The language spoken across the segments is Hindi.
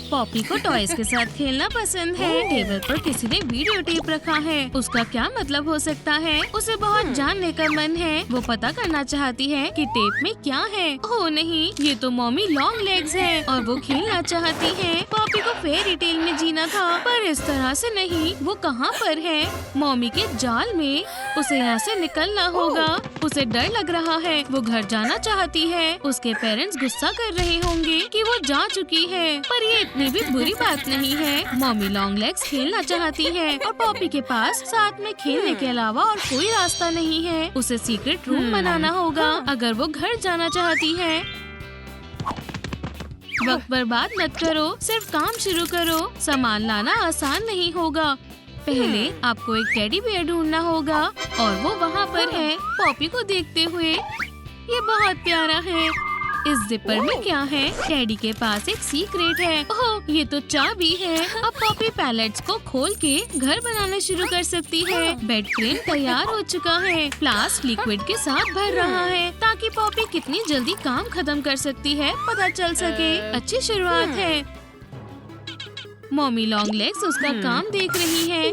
पॉपी को टॉयज के साथ खेलना पसंद है। टेबल पर किसी ने वीडियो टेप रखा है। उसका क्या मतलब हो सकता है? उसे बहुत जानने का मन है। वो पता करना चाहती है कि टेप में क्या है। ओह नहीं, ये तो मॉमी लॉन्ग लेग्स है और वो खेलना चाहती है। पॉपी को फेयरी टेल में जीना था, पर इस तरह से नहीं। वो कहाँ पर है? मॉमी के जाल में। उसे यहाँ से निकलना होगा। उसे डर लग रहा है। वो घर जाना चाहती है। उसके पेरेंट्स गुस्सा कर रहे होंगे कि वो जा चुकी है, पर ये इतनी भी बुरी बात नहीं है। मॉमी लॉन्ग लेग्स खेलना चाहती है और पॉपी के पास साथ में खेलने के अलावा और कोई रास्ता नहीं है। उसे सीक्रेट रूम बनाना होगा अगर वो घर जाना चाहती है। वक्त बर्बाद मत करो, सिर्फ काम शुरू करो। सामान लाना आसान नहीं होगा। पहले आपको एक टेडी बियर ढूंढना होगा और वो वहाँ पर है, पॉपी को देखते हुए। ये बहुत प्यारा है। इस जिपर में क्या है? टेडी के पास एक सीक्रेट है। ओह, ये तो चाबी है। अब पॉपी पैलेट्स को खोल के घर बनाना शुरू कर सकती है। बेड फ्रेम तैयार हो चुका है। फ्लास्क लिक्विड के साथ भर रहा है ताकि पॉपी कितनी जल्दी काम खत्म कर सकती है पता चल सके। अच्छी शुरुआत है। मॉमी लॉन्ग लेग्स उसका काम देख रही है।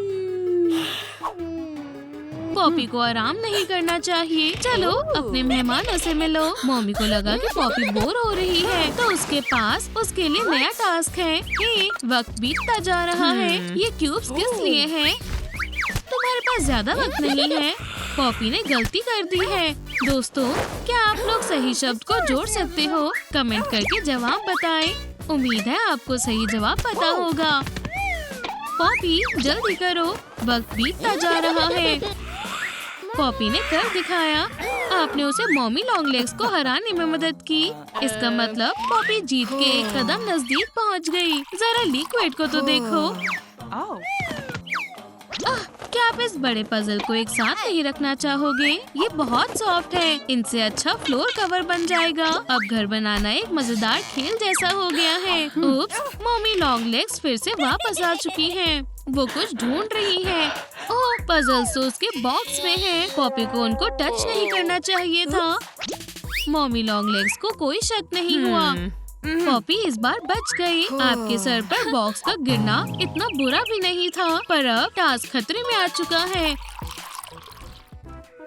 पॉपी को आराम नहीं करना चाहिए। चलो अपने मेहमानों से मिलो। मॉमी को लगा कि पॉपी बोर हो रही है, तो उसके पास उसके लिए नया टास्क है। हे, वक्त बीतता जा रहा है। ये क्यूब्स किस लिए हैं? तुम्हारे पास ज्यादा वक्त नहीं है। पॉपी ने गलती कर दी है। दोस्तों, क्या आप लोग सही शब्द को जोड़ सकते हो? कमेंट करके जवाब बताएं। उम्मीद है आपको सही जवाब पता होगा। पॉपी जल्दी करो, वक्त बीतता जा रहा है। पॉपी ने कर दिखाया। आपने उसे मॉमी लॉन्ग लेग्स को हराने में मदद की। इसका मतलब पॉपी जीत के एक कदम नजदीक पहुंच गई। जरा लिक्विड को तो देखो। क्या आप इस बड़े पजल को एक साथ नहीं रखना चाहोगे? ये बहुत सॉफ्ट है। इनसे अच्छा फ्लोर कवर बन जाएगा। अब घर बनाना एक मजेदार खेल जैसा हो गया है। उप्स, मॉमी लॉन्ग लेग्स फिर से वापस आ चुकी हैं। वो कुछ ढूंढ रही है। ओह, पजल्स तो उसके बॉक्स में है। पॉपी को उनको टच नहीं करना चाहिए था। मॉमी लॉन्ग लेग्स को कोई शक नहीं हुआ। पॉपी इस बार बच गई। आपके सर पर बॉक्स का गिरना इतना बुरा भी नहीं था, पर अब टास्क खतरे में आ चुका है।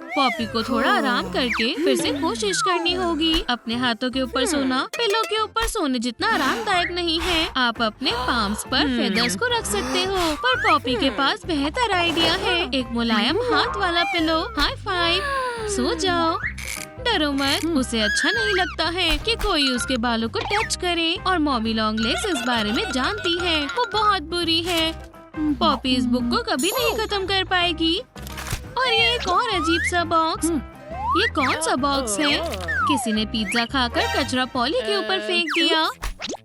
पॉपी को थोड़ा आराम करके फिर से कोशिश करनी होगी। अपने हाथों के ऊपर सोना पिलो के ऊपर सोने जितना आरामदायक नहीं है। आप अपने पाम्स पर फेदर्स को रख सकते हो, पर पॉपी के पास बेहतर आइडिया है। एक मुलायम हाथ वाला पिलो। High five. सो जाओ, डरो मत। उसे अच्छा नहीं लगता है कि कोई उसके बालों को टच करे, और मॉमी लॉन्ग लेग्स इस बारे में जानती है। वो बहुत बुरी है। पॉपी इस बुक को कभी नहीं खत्म कर पाएगी। और ये एक और अजीब सा बॉक्स। ये कौन सा बॉक्स है? किसी ने पिज्जा खाकर कचरा पॉली के ऊपर फेंक दिया।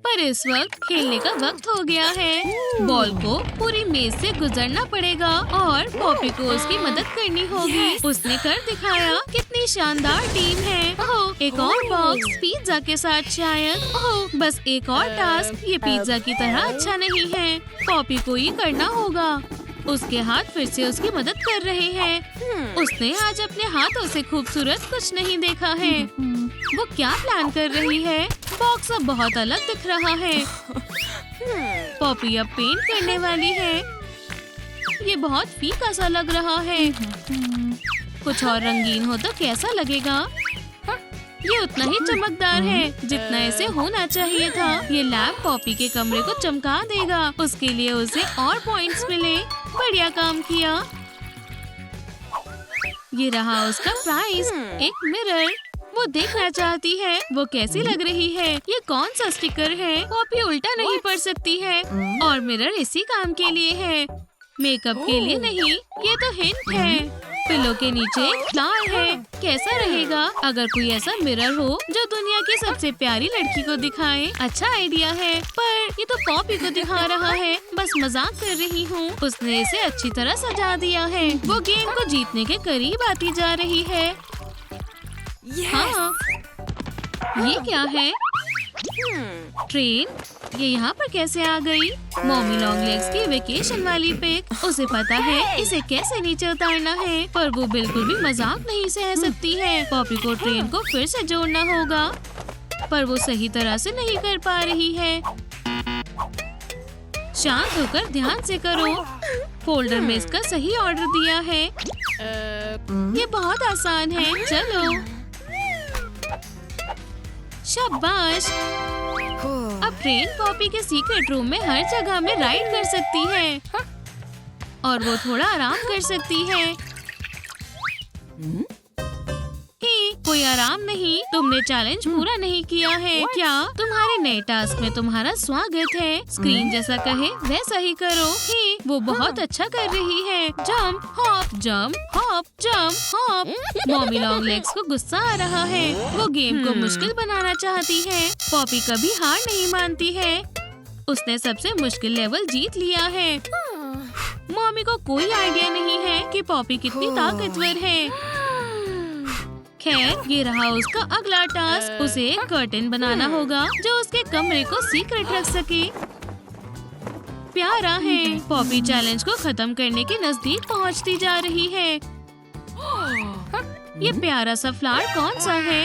पर इस वक्त खेलने का वक्त हो गया है। बॉल को पूरी मेज से गुजरना पड़ेगा और पॉपी को उसकी मदद करनी होगी। उसने कर दिखाया। कितनी शानदार टीम है। ओह, एक और बॉक्स पिज्जा के साथ शायद। ओह, बस एक और टास्क। ये पिज्जा की तरह अच्छा नहीं है। पॉपी को ये करना होगा। उसके हाथ फिर से उसकी मदद कर रहे हैं। उसने आज अपने हाथों से खूबसूरत कुछ नहीं देखा है। वो क्या प्लान कर रही है? बॉक्स अब बहुत अलग दिख रहा है। पॉपी अब पेंट करने वाली है। ये बहुत फीका सा लग रहा है। कुछ और रंगीन हो तो कैसा लगेगा? ये उतना ही चमकदार है जितना इसे होना चाहिए था। ये लैम्प पॉपी के कमरे को चमका देगा। उसके लिए उसे और पॉइंट्स मिले। बढ़िया काम किया। ये रहा उसका प्राइज, एक मिरर। वो देखना चाहती है वो कैसी लग रही है। ये कौन सा स्टिकर है? पॉपी उल्टा नहीं पढ़ सकती है, और मिरर इसी काम के लिए है, मेकअप के लिए नहीं। ये तो हिंट है। पिलो के नीचे एक फ्लावर है। कैसा रहेगा अगर कोई ऐसा मिरर हो जो दुनिया की सबसे प्यारी लड़की को दिखाए? अच्छा आइडिया है, पर ये तो पॉपी को दिखा रहा है। बस मजाक कर रही हूँ। उसने इसे अच्छी तरह सजा दिया है। वो गेम को जीतने के करीब आती जा रही है। हाँ, ये क्या है? ट्रेन। ये यहाँ पर कैसे आ गई? मॉमी लॉन्ग लेग्स की वेकेशन वाली पिक। उसे पता है इसे कैसे नीचे उतारना है, पर वो बिल्कुल भी मजाक नहीं सह सकती है। पॉपी को ट्रेन को फिर से जोड़ना होगा, पर वो सही तरह से नहीं कर पा रही है। शांत होकर ध्यान से करो। फोल्डर में इसका सही ऑर्डर दिया है। ये बहुत आसान है। चलो शाबाश। अब ट्रेन पॉपी के सीक्रेट रूम में हर जगह में राइड कर सकती है और वो थोड़ा आराम कर सकती है। कोई आराम नहीं, तुमने चैलेंज पूरा नहीं किया है। क्या तुम्हारे नए टास्क में तुम्हारा स्वागत है। स्क्रीन जैसा कहे वैसा ही करो। वो बहुत अच्छा कर रही है। Jump hop jump hop jump hop. Mommy long legs को गुस्सा आ रहा है। वो गेम को मुश्किल बनाना चाहती है। पॉपी कभी हार नहीं मानती है। उसने सबसे मुश्किल लेवल जीत लिया है। मॉमी को कोई आइडिया नहीं है कि पॉपी कितनी ताकतवर है। खैर, ये रहा उसका अगला टास्क। उसे एक कर्टेन बनाना होगा जो उसके कमरे को सीक्रेट रख सके। प्यारा है। पॉपी चैलेंज को खत्म करने के नजदीक पहुंचती जा रही है। ये प्यारा सा फ्लावर कौन सा है?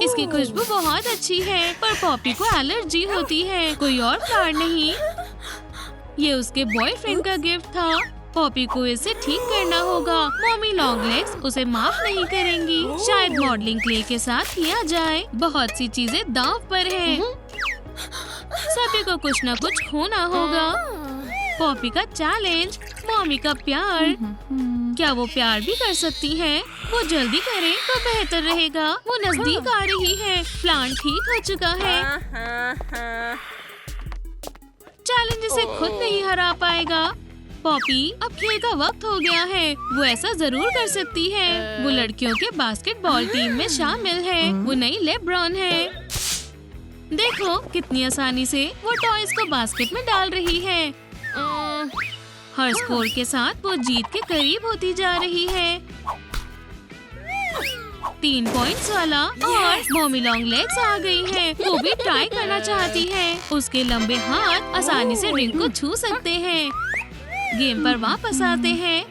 इसकी खुशबू बहुत अच्छी है, पर पॉपी को एलर्जी होती है। कोई और फ्लावर नहीं। ये उसके बॉयफ्रेंड का गिफ्ट था। पॉपी को इसे ठीक करना होगा। मॉमी लॉन्ग लेग्स उसे माफ नहीं करेंगी। शायद मॉडलिंग क्ले के साथ किया जाए। बहुत सी चीजें दांव पर हैं। सभी को कुछ न कुछ खोना होगा। पॉपी का चैलेंज, मॉमी का प्यार। क्या वो प्यार भी कर सकती है? वो जल्दी करे तो बेहतर रहेगा। वो नजदीक आ रही है। प्लान ठीक हो चुका है। चैलेंज इसे खुद नहीं हरा पाएगा। पॉपी, अब खेल का वक्त हो गया है। वो ऐसा जरूर कर सकती है। वो लड़कियों के बास्केटबॉल टीम में शामिल है। वो नई लेब्रॉन है। देखो कितनी आसानी से वो टॉयज को बास्केट में डाल रही है। हर स्कोर के साथ वो जीत के करीब होती जा रही है। 3 पॉइंट्स वाला। और मॉमी लॉन्ग लेग्स आ गई है। वो भी ट्राई करना चाहती है। उसके लंबे हाथ आसानी से रिंग को छू सकते हैं। गेम पर वापस आते हैं।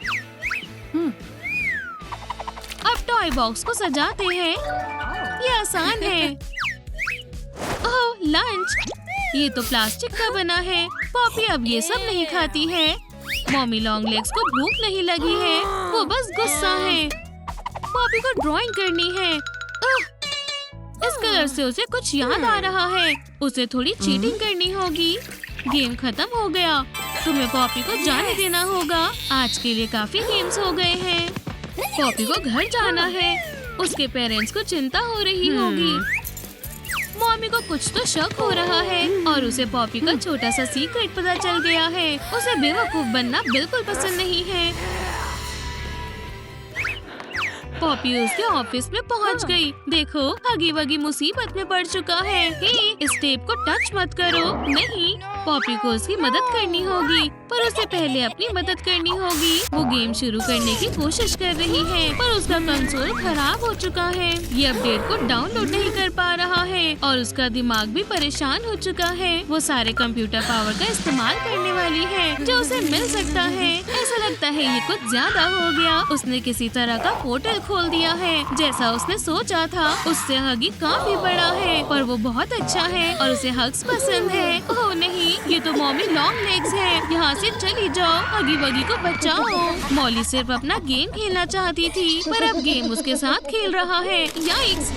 अब टॉय बॉक्स को सजाते हैं। ये आसान है। ओह, लंच। ये तो प्लास्टिक का बना है। पॉपी अब ये सब नहीं खाती है। मॉमी लॉन्ग लेग्स को भूख नहीं लगी है। वो बस गुस्सा है। पॉपी को ड्राइंग करनी है। इस कलर से उसे कुछ याद आ रहा है। उसे थोड़ी चीटिंग करनी होगी। गेम खत्म हो गया। तुम्हें पॉपी को जाने देना होगा। आज के लिए काफी गेम्स हो गए हैं। पॉपी को घर जाना है। उसके पेरेंट्स को चिंता हो रही होगी। मॉमी को कुछ तो शक हो रहा है और उसे पॉपी का छोटा सा सीक्रेट पता चल गया है। उसे बेवकूफ बनना बिल्कुल पसंद नहीं है। पॉपी उसके ऑफिस में पहुंच गई। देखो, हगी वगी मुसीबत में पड़ चुका है। इस टेप को टच मत करो। नहीं, पॉपी को उसकी मदद करनी होगी, पर उसे पहले अपनी मदद करनी होगी। वो गेम शुरू करने की कोशिश कर रही है, पर उसका कंसोल खराब हो चुका है। ये अपडेट को डाउनलोड नहीं कर पा रहा है और उसका दिमाग भी परेशान हो चुका है। वो सारे कंप्यूटर पावर का इस्तेमाल करने वाली है जो उसे मिल सकता है। ऐसा लगता है ये कुछ ज्यादा हो गया। उसने किसी तरह का पोर्टल खोल दिया है। जैसा उसने सोचा था, उससे हगी काफी बड़ा है, पर वो बहुत अच्छा है और उसे हग्स पसंद है। ओह नहीं, ये तो मॉमी लॉन्ग लेग्स है। यहाँ से चली जाओ। हगी वगी को बचाओ। मॉली सिर्फ अपना गेम खेलना चाहती थी, पर अब गेम उसके साथ खेल रहा है। याइक्स!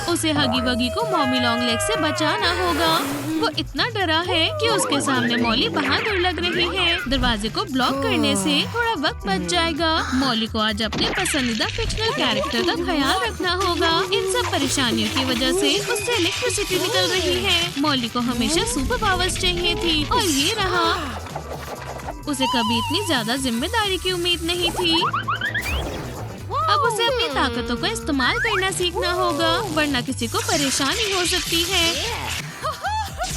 उसे हगी वगी को मॉमी लॉन्ग लेग से बचाना होगा। वो इतना डरा है कि उसके सामने मॉली बहादुर लग रही है। दरवाजे को ब्लॉक करने से थोड़ा वक्त बच जाएगा। मॉली को आज अपने पसंदीदा फिक्शनल कैरेक्टर का ख्याल रखना होगा। इन सब परेशानियों की वजह से उससे इलेक्ट्रिसिटी निकल रही है। मॉली को हमेशा सुपर पावर्स चाहिए थी और ये रहा। उसे कभी इतनी ज्यादा जिम्मेदारी की उम्मीद नहीं थी। अब उसे अपनी ताकतों का इस्तेमाल करना सीखना होगा, वरना किसी को परेशानी हो सकती है।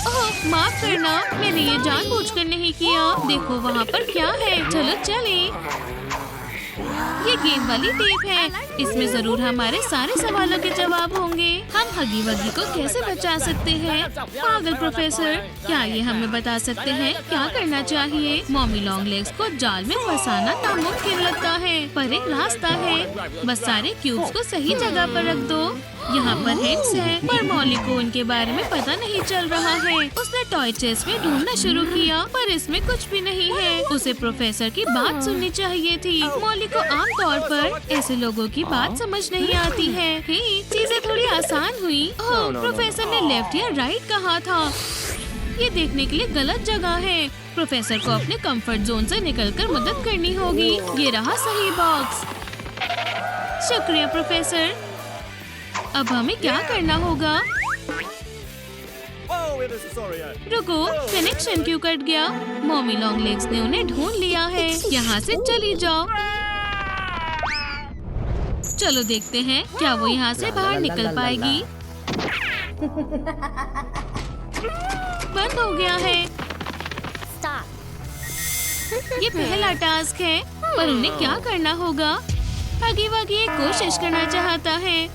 ओह, माफ करना, मैंने ये जानबूझकर नहीं किया। देखो वहाँ पर क्या है। चलो चलें। ये गेम वाली टेप है। इसमें जरूर हमारे सारे सवालों के जवाब होंगे। हम हगी वगी को कैसे बचा सकते हैं? पागल प्रोफेसर, क्या ये हमें बता सकते हैं क्या करना चाहिए? मॉमी लॉन्ग लेग्स को जाल में फंसाना नामुमकिन लगता है, पर एक रास्ता है। बस सारे क्यूब्स को सही जगह पर रख दो। यहाँ पर हिंट्स है, पर मॉली को उनके बारे में पता नहीं चल रहा है। उसने टॉय चेस्ट में ढूंढना शुरू किया, पर इसमें कुछ भी नहीं है। उसे प्रोफेसर की बात सुननी चाहिए थी। मॉली को आमतौर पर ऐसे लोगों की बात समझ नहीं आती है। चीजें थोड़ी आसान हुई। ओह, प्रोफेसर ने लेफ्ट या राइट कहा था। ये देखने के लिए गलत जगह है। प्रोफेसर को अपने कंफर्ट जोन से निकलकर मदद करनी होगी। ये रहा सही बॉक्स। शुक्रिया प्रोफेसर। अब हमें क्या करना होगा? रुको, कनेक्शन क्यों कट गया? मॉमी लॉन्ग लेग्स ने उन्हें ढूंढ लिया है। यहाँ से चली जाओ। चलो देखते हैं क्या वो यहाँ से बाहर निकल पाएगी। बंद हो गया है। ये पहला टास्क है, पर उन्हें क्या करना होगा? हगी वगी एक कोशिश करना चाहता है।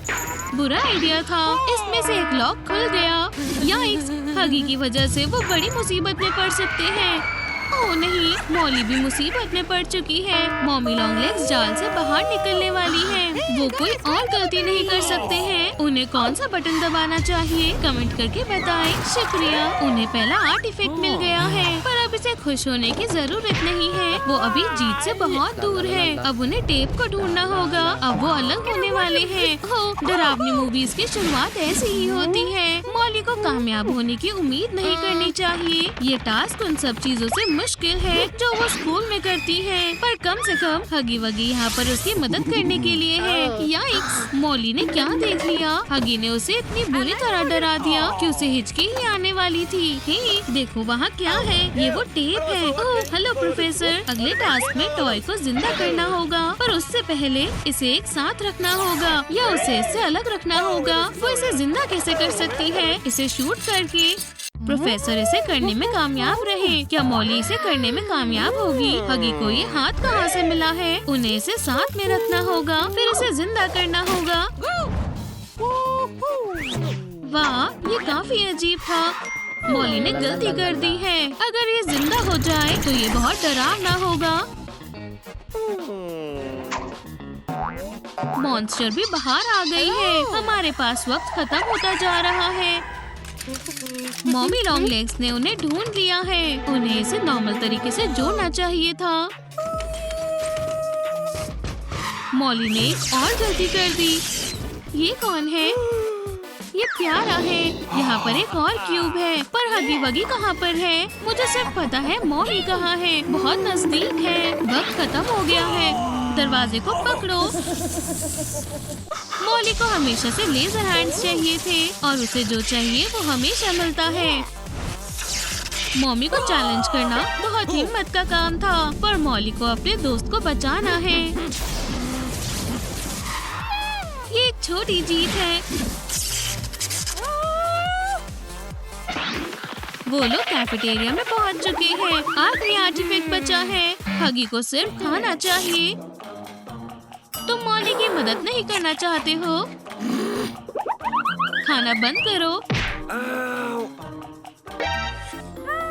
बुरा आइडिया था। इसमें से एक लॉक खुल गया। याइक्स, हगी की वजह से वो बड़ी मुसीबत में पड़ सकते हैं। ओह नहीं, मॉली भी मुसीबत में पड़ चुकी है। मॉमी लॉन्ग लेग्स जाल से बाहर निकलने वाली है। वो कोई और गलती नहीं कर सकते हैं। उन्हें कौन सा बटन दबाना चाहिए? कमेंट करके बताएं। शुक्रिया। उन्हें पहला आर्ट इफेक्ट मिल गया है, पर अब इसे खुश होने की जरूरत नहीं है। वो अभी जीत से बहुत दूर है। अब उन्हें टेप को ढूंढना होगा। अब वो अलग होने वाले हैं। ओह, डरावनी मूवीज की शुरुआत ऐसी ही होती है। मॉली को कामयाब होने की उम्मीद नहीं करनी चाहिए। ये टास्क उन सब चीजों से मुश्किल है जो वो स्कूल में करती है, पर कम से कम हगी वगी यहाँ पर उसकी मदद करने के लिए है। याइक्स, मॉली ने क्या देख लिया? हगी ने उसे इतनी बुरी तरह डरा दिया कि उसे हिचकी ही आने वाली थी। हे, देखो वहाँ क्या है? ये वो टेप है। ओह, हेलो प्रोफेसर। अगले टास्क में टॉय को जिंदा करना होगा, पर उससे पहले इसे एक साथ रखना होगा या उसे इससे अलग रखना होगा। वो इसे जिंदा कैसे कर सकती है? इसे शूट करके। प्रोफेसर इसे करने में कामयाब रहे। क्या मॉली इसे करने में कामयाब होगी? हगी को ये हाथ कहाँ से मिला है? उन्हें इसे साथ में रखना होगा, फिर इसे जिंदा करना होगा। वाह, ये काफी अजीब था। मॉली ने गलती कर दी है। अगर ये जिंदा हो जाए तो ये बहुत डरावना होगा। मॉन्स्टर भी बाहर आ गई है। हमारे पास वक्त खत्म होता जा रहा है। मॉमी लॉन्ग लेग्स ने उन्हें ढूंढ लिया है। उन्हें इसे नॉर्मल तरीके से जोड़ना चाहिए था। मॉली ने एक और गलती कर दी। ये कौन है? ये प्यारा है। यहाँ पर एक और क्यूब है, पर हगी वगी कहाँ पर है? मुझे सिर्फ पता है मॉमी कहाँ है। बहुत नजदीक है। वक्त खत्म हो गया है। दरवाजे को पकड़ो। मॉली को हमेशा से लेजर हैंड्स चाहिए थे, और उसे जो चाहिए वो हमेशा मिलता है। मॉमी को चैलेंज करना बहुत हिम्मत का काम था, पर मॉली को अपने दोस्त को बचाना है। ये एक छोटी जीत है। वो लोग कैफेटेरिया में पहुंच चुके हैं। आखिरी आर्टिफैक्ट बचा है। हगी को सिर्फ खाना चाहिए। तुम मॉली की मदद नहीं करना चाहते हो? खाना बंद करो।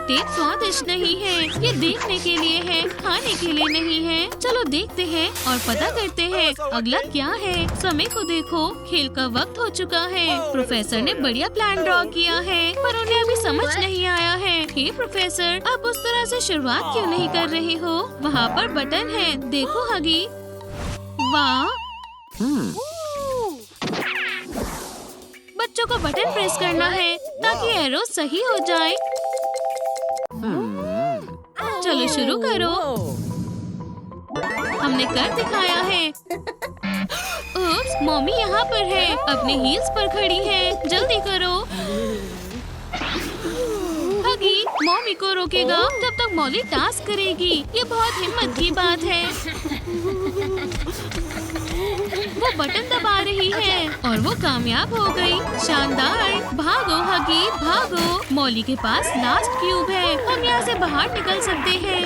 टेप स्वादिष्ट नहीं है। ये देखने के लिए है, खाने के लिए नहीं है। चलो देखते हैं और पता करते हैं अगला क्या है। समय को देखो, खेल का वक्त हो चुका है। प्रोफेसर ने बढ़िया प्लान ड्रॉ किया है, पर उन्हें अभी समझ नहीं आया है। हे प्रोफेसर, आप उस तरह से शुरुआत क्यों नहीं कर रहे हो? वहाँ पर बटन है, देखो हगी। वाह, बच्चों को बटन प्रेस करना है ताकि एरो सही हो जाए। चलो शुरू करो। हमने कर दिखाया है। उप्स, मॉमी यहाँ पर है, अपने हील्स पर खड़ी है। जल्दी करो। हगी मॉमी को रोकेगा जब तक मॉली टास्क करेगी। ये बहुत हिम्मत की बात है। वो बटन दबा रही है और वो कामयाब हो गई। शानदार। भागो हगी, भागो। मॉली के पास लास्ट क्यूब है। हम यहाँ से बाहर निकल सकते हैं।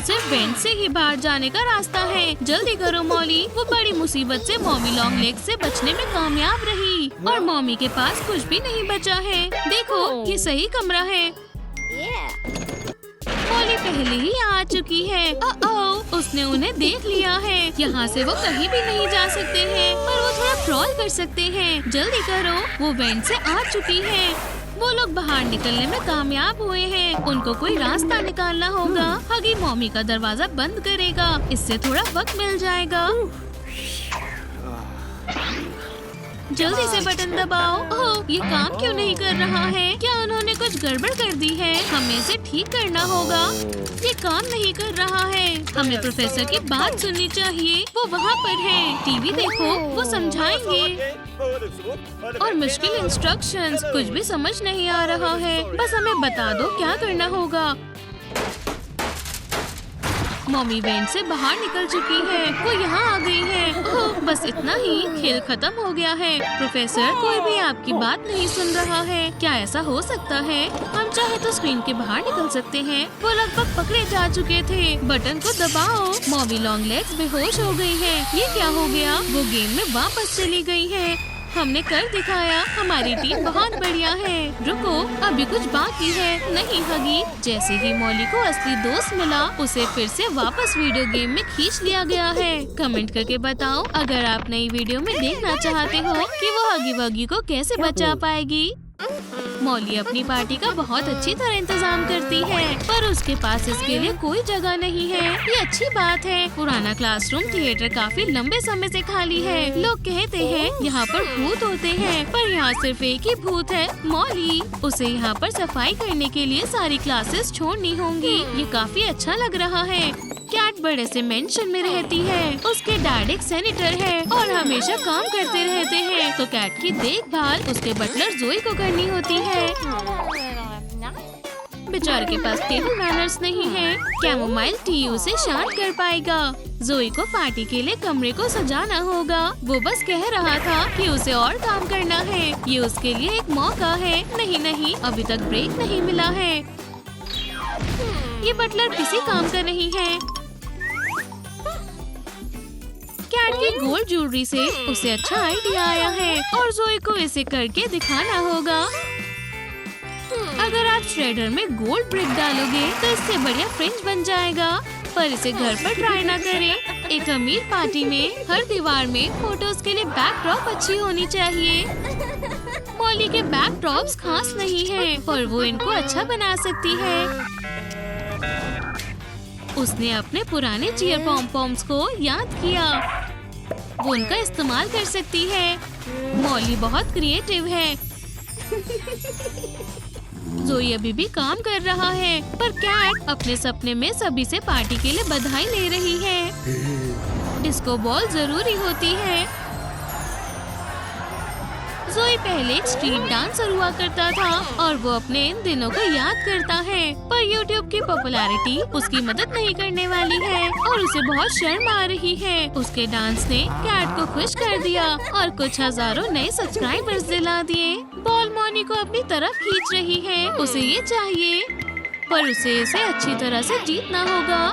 सिर्फ वेंट से ही बाहर जाने का रास्ता है। जल्दी करो मॉली। वो बड़ी मुसीबत से मॉमी लॉन्ग लेग से बचने में कामयाब रही और मॉमी के पास कुछ भी नहीं बचा है। देखो ये सही कमरा है। मॉली पहले ही आ चुकी है। उसने उन्हें देख लिया है। यहाँ से वो कहीं भी नहीं जा सकते हैं, पर वो थोड़ा क्रॉल कर सकते हैं। जल्दी करो। वो वेंट से आ चुकी है। वो लोग बाहर निकलने में कामयाब हुए हैं। उनको कोई रास्ता निकालना होगा। हगी मॉमी का दरवाजा बंद करेगा। इससे थोड़ा वक्त मिल जाएगा। जल्दी से बटन दबाओ। ओह, ये काम क्यों नहीं कर रहा है? क्या उन्होंने कुछ गड़बड़ कर दी है? हमें इसे ठीक करना होगा। ये काम नहीं कर रहा है। हमें प्रोफेसर की बात सुननी चाहिए। वो वहाँ पर है। टीवी देखो, वो समझाएंगे। और मुश्किल इंस्ट्रक्शंस, कुछ भी समझ नहीं आ रहा है। बस हमें बता दो क्या करना होगा। मॉमी वेंट से बाहर निकल चुकी है। वो यहाँ आ गई है। ओह, बस इतना ही, खेल खत्म हो गया है। प्रोफेसर, कोई भी आपकी बात नहीं सुन रहा है। क्या ऐसा हो सकता है? हम चाहे तो स्क्रीन के बाहर निकल सकते हैं। वो लगभग पकड़े जा चुके थे। बटन को दबाओ। मॉमी लॉन्ग लेग्स बेहोश हो गई है। ये क्या हो गया? वो गेम में वापस चली गई है। हमने कर दिखाया। हमारी टीम बहुत बढ़िया है। रुको, अभी कुछ बाकी है। नहीं हगी। जैसे ही मॉली को असली दोस्त मिला, उसे फिर से वापस वीडियो गेम में खींच लिया गया है। कमेंट करके बताओ अगर आप नई वीडियो में देखना चाहते हो कि वो हगी वगी को कैसे बचा पाएगी। मॉली अपनी पार्टी का बहुत अच्छी तरह इंतजाम करती है, पर उसके पास इसके लिए कोई जगह नहीं है। ये अच्छी बात है। पुराना क्लासरूम थिएटर काफी लंबे समय से खाली है। लोग कहते हैं यहाँ पर भूत होते हैं, पर यहाँ सिर्फ एक ही भूत है, मॉली। उसे यहाँ पर सफाई करने के लिए सारी क्लासेस छोड़नी होंगी। ये काफी अच्छा लग रहा है। कैट बड़े से मेंशन में रहती है। उसके डैड एक सेनेटर है और हमेशा काम करते रहते हैं, तो कैट की देखभाल उसके बटलर जोई को करनी होती है। बेचारे के पास टेबल मैनर्स नहीं है। कैमोमाइल टी उसे शांत कर पाएगा। जोई को पार्टी के लिए कमरे को सजाना होगा। वो बस कह रहा था कि उसे और काम करना है। ये उसके लिए एक मौका है। नहीं, अभी तक ब्रेक नहीं मिला है। ये बटलर किसी काम का नहीं है। कैट की गोल्ड ज्वेलरी से उसे अच्छा आइडिया आया है और जोई को इसे करके दिखाना होगा। अगर आप श्रेडर में गोल्ड ब्रिक डालोगे तो इससे बढ़िया फ्रिंज बन जाएगा, पर इसे घर पर ट्राई ना करें। एक अमीर पार्टी में हर दीवार में फोटोज के लिए बैकड्रॉप अच्छी होनी चाहिए। मॉली के बैकड्रॉप्स खास नहीं है, पर वो इनको अच्छा बना सकती है। उसने अपने पुराने चीयर पॉम-पॉम्स को याद किया। वो उनका इस्तेमाल कर सकती है। मॉली बहुत क्रिएटिव है। जोई अभी भी काम कर रहा है, पर कैट अपने सपने में सभी से पार्टी के लिए बधाई ले रही है। डिस्को बॉल जरूरी होती है। जोई पहले एक स्ट्रीट डांसर हुआ करता था और वो अपने इन दिनों को याद करता है, पर YouTube की पॉपुलैरिटी उसकी मदद नहीं करने वाली है और उसे बहुत शर्म आ रही है। उसके डांस ने कैट को खुश कर दिया और कुछ हजारों नए सब्सक्राइबर्स दिला दिए। बॉल मॉनी को अपनी तरफ खींच रही है। उसे ये चाहिए, पर उसे इसे अच्छी तरह से जीतना होगा।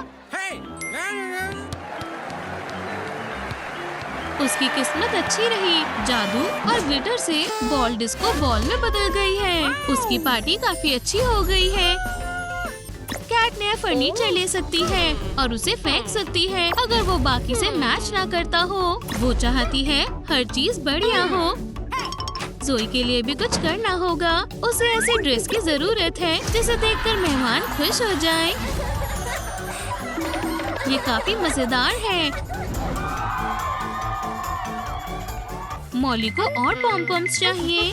उसकी किस्मत अच्छी रही। जादू और ग्लिटर से बॉल डिस्को बॉल में बदल गई है। उसकी पार्टी काफी अच्छी हो गई है। कैट नया फर्नीचर ले सकती है और उसे फेंक सकती है अगर वो बाकी से मैच ना करता हो। वो चाहती है हर चीज बढ़िया हो। जोई के लिए भी कुछ करना होगा। उसे ऐसे ड्रेस की जरूरत है जिसे देखकर मेहमान खुश हो जाएं। ये काफी मजेदार है। मॉली को और पॉम-पॉम्स चाहिए,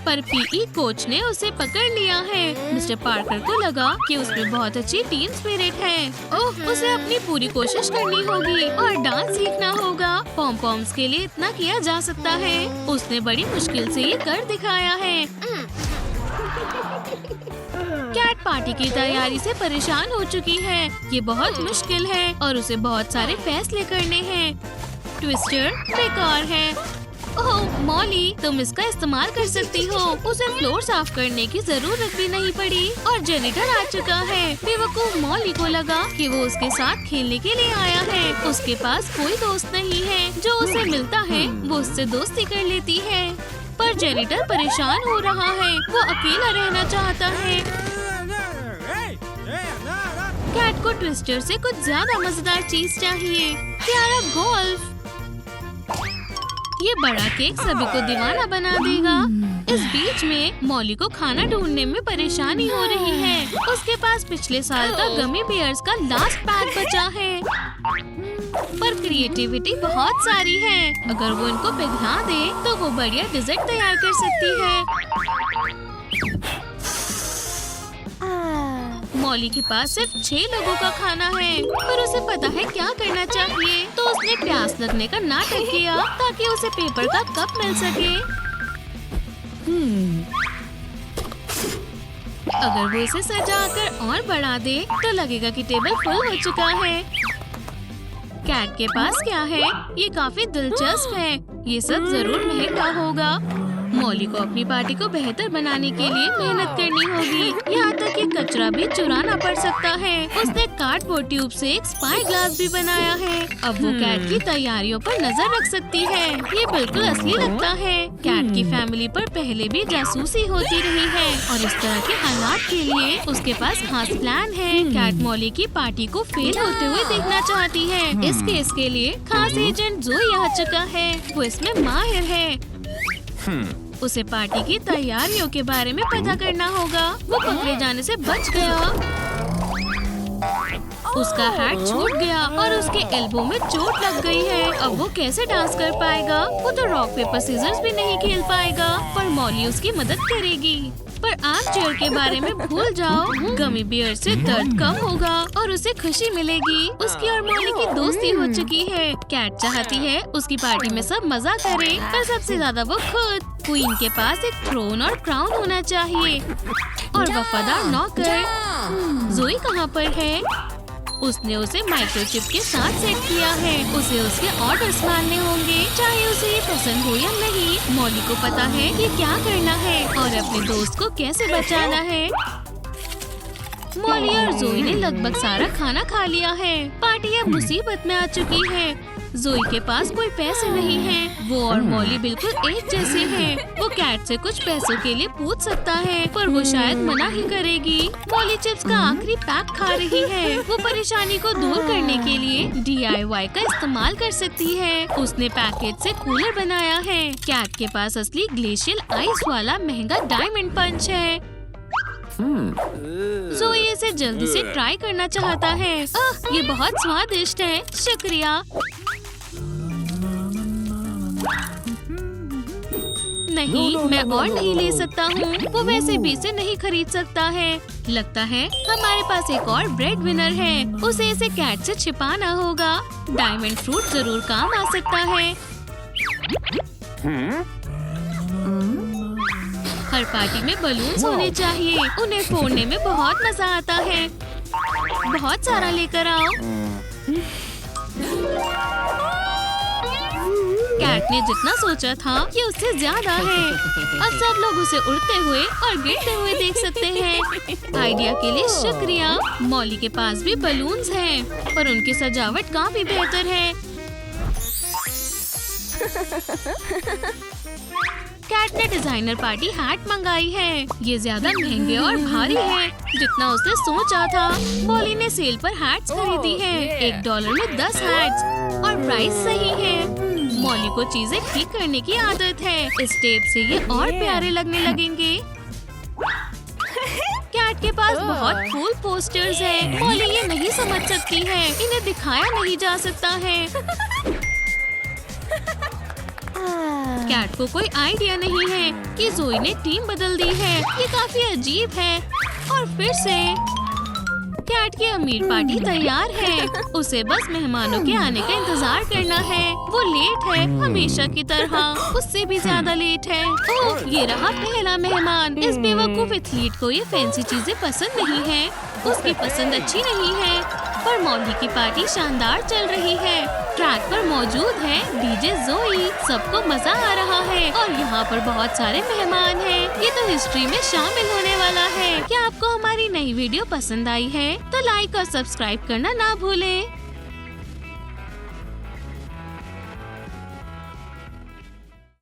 पर पीई कोच ने उसे पकड़ लिया है। मिस्टर पार्कर को लगा कि उसमें बहुत अच्छी टीम स्पिरिट है। ओह, उसे अपनी पूरी कोशिश करनी होगी और डांस सीखना होगा। पॉम-पॉम्स के लिए इतना किया जा सकता है। उसने बड़ी मुश्किल से ये कर दिखाया है। कैट पार्टी की तैयारी से परेशान हो चुकी है। ये बहुत मुश्किल है और उसे बहुत सारे फैसले करने हैं। ट्विस्टर बेकार है। ओह, मॉली, तुम इसका इस्तेमाल कर सकती हो। उसे फ्लोर साफ करने की जरूरत भी नहीं पड़ी और जेनिटर आ चुका है। बेवकूफ मॉली को लगा कि वो उसके साथ खेलने के लिए आया है। उसके पास कोई दोस्त नहीं है। जो उसे मिलता है वो उससे दोस्ती कर लेती है। पर जेनिटर परेशान हो रहा है। वो अकेला रहना चाहता है। कैट को ट्विस्टर से कुछ ज्यादा मजेदार चीज चाहिए। प्यारा गोल्फ। ये बड़ा केक सभी को दीवाना बना देगा। इस बीच में मॉली को खाना ढूंढने में परेशानी हो रही है। उसके पास पिछले साल का गमी बियर्स का लास्ट पैक बचा है। पर क्रिएटिविटी बहुत सारी है। अगर वो इनको पिघला दे तो वो बढ़िया डिजर्ट तैयार कर सकती है। मॉली के पास सिर्फ 6 लोगों का खाना है, पर उसे पता है क्या करना चाहिए। तो उसने प्यास लगने का नाटक किया ताकि उसे पेपर का कप मिल सके। अगर वो इसे सजाकर और बढ़ा दे तो लगेगा कि टेबल फुल हो चुका है। कैट के पास क्या है? ये काफी दिलचस्प है। ये सब जरूर महंगा होगा। मॉली को अपनी पार्टी को बेहतर बनाने के लिए मेहनत करनी होगी। यहाँ तक कि कचरा भी चुराना पड़ सकता है। उसने कार्डबोर्ड ट्यूब से एक स्पाई ग्लास भी बनाया है। अब वो कैट की तैयारियों पर नजर रख सकती है। ये बिल्कुल असली लगता है। कैट की फैमिली पर पहले भी जासूसी होती रही है और इस तरह के हालात के लिए उसके पास खास प्लान है। कैट मॉली की पार्टी को फेल होते हुए देखना चाहती है। इस केस के लिए खास एजेंट जोई आ चुका है। वो इसमें माहिर है। उसे पार्टी की तैयारियों के बारे में पता करना होगा। वो पकड़े जाने से बच गया। उसका हैट छूट गया और उसके एल्बो में चोट लग गई है। अब वो कैसे डांस कर पाएगा? वो तो रॉक पेपर सीजर्स भी नहीं खेल पाएगा। पर मॉली उसकी मदद करेगी। पर आर्म चेयर के बारे में भूल जाओ। गमी बियर से दर्द कम होगा और उसे खुशी मिलेगी। उसकी और मॉली की दोस्ती हो चुकी है। कैट चाहती है उसकी पार्टी में सब मजा करे, पर सबसे ज्यादा वो खुद। क्वीन के पास एक थ्रोन और क्राउन होना चाहिए और वफादार नौकर। जोई कहाँ पर है? उसने उसे माइक्रोचिप के साथ सेट किया है। उसे उसके ऑर्डर्स मानने होंगे, चाहे उसे ये पसंद हो या नहीं। मॉली को पता है कि क्या करना है और अपने दोस्त को कैसे बचाना है। मॉली और जोई ने लगभग सारा खाना खा लिया है। पार्टी अब मुसीबत में आ चुकी है। जोई के पास कोई पैसे नहीं हैं। वो और मॉली बिल्कुल एक जैसे हैं। वो कैट से कुछ पैसों के लिए पूछ सकता है, पर वो शायद मना ही करेगी। मॉली चिप्स का आखिरी पैक खा रही है। वो परेशानी को दूर करने के लिए DIY का इस्तेमाल कर सकती है। उसने पैकेज से कूलर बनाया है। कैट के पास असली ग्लेशियल आइस वाला महंगा डायमंड पंच है। जोई इसे जल्दी से ट्राई करना चाहता है। ये बहुत स्वादिष्ट है। शुक्रिया। नहीं, मैं और नहीं ले सकता हूँ। वो वैसे भी इसे नहीं खरीद सकता है। लगता है हमारे पास एक और ब्रेड विनर है। उसे इसे कैट से छिपाना होगा। डायमंड फ्रूट जरूर काम आ सकता है। हर पार्टी में बलून्स होने चाहिए। उन्हें फोड़ने में बहुत मजा आता है। बहुत सारा लेकर आओ। कैट ने जितना सोचा था ये उससे ज्यादा है। अब सब लोग उसे उड़ते हुए और गिरते हुए देख सकते हैं। आइडिया के लिए शुक्रिया। मॉली के पास भी बलून्स हैं, पर उनकी सजावट काफी बेहतर है। कैट ने डिजाइनर पार्टी हैट मंगाई है। ये ज्यादा महंगे और भारी है जितना उसने सोचा था। मॉली ने सेल पर हैट्स खरीदी है। $1 में 10 हैट्स और प्राइस सही है। मॉली को चीजें ठीक करने की आदत है। इस टेप से ये और प्यारे लगने लगेंगे। कैट के पास बहुत कूल पोस्टर्स हैं। मॉली ये नहीं समझ सकती है। इन्हें दिखाया नहीं जा सकता है। कैट को कोई आइडिया नहीं है कि जोई ने टीम बदल दी है। ये काफी अजीब है। और फिर से कैट की अमीर पार्टी तैयार है। उसे बस मेहमानों के आने का इंतजार करना है। वो लेट है हमेशा की तरह, उससे भी ज्यादा लेट है। ओह, ये रहा पहला मेहमान। इस बेवकूफ एथलीट को ये फैंसी चीजें पसंद नहीं है। उसकी पसंद अच्छी नहीं है, पर मौली की पार्टी शानदार चल रही है। ट्रैक पर मौजूद है डीजे जोई। सबको मजा आ रहा है और यहाँ पर बहुत सारे मेहमान हैं। ये तो हिस्ट्री में शामिल होने वाला है। क्या आपको हमारी नई वीडियो पसंद आई है तो लाइक और सब्सक्राइब करना ना भूलें।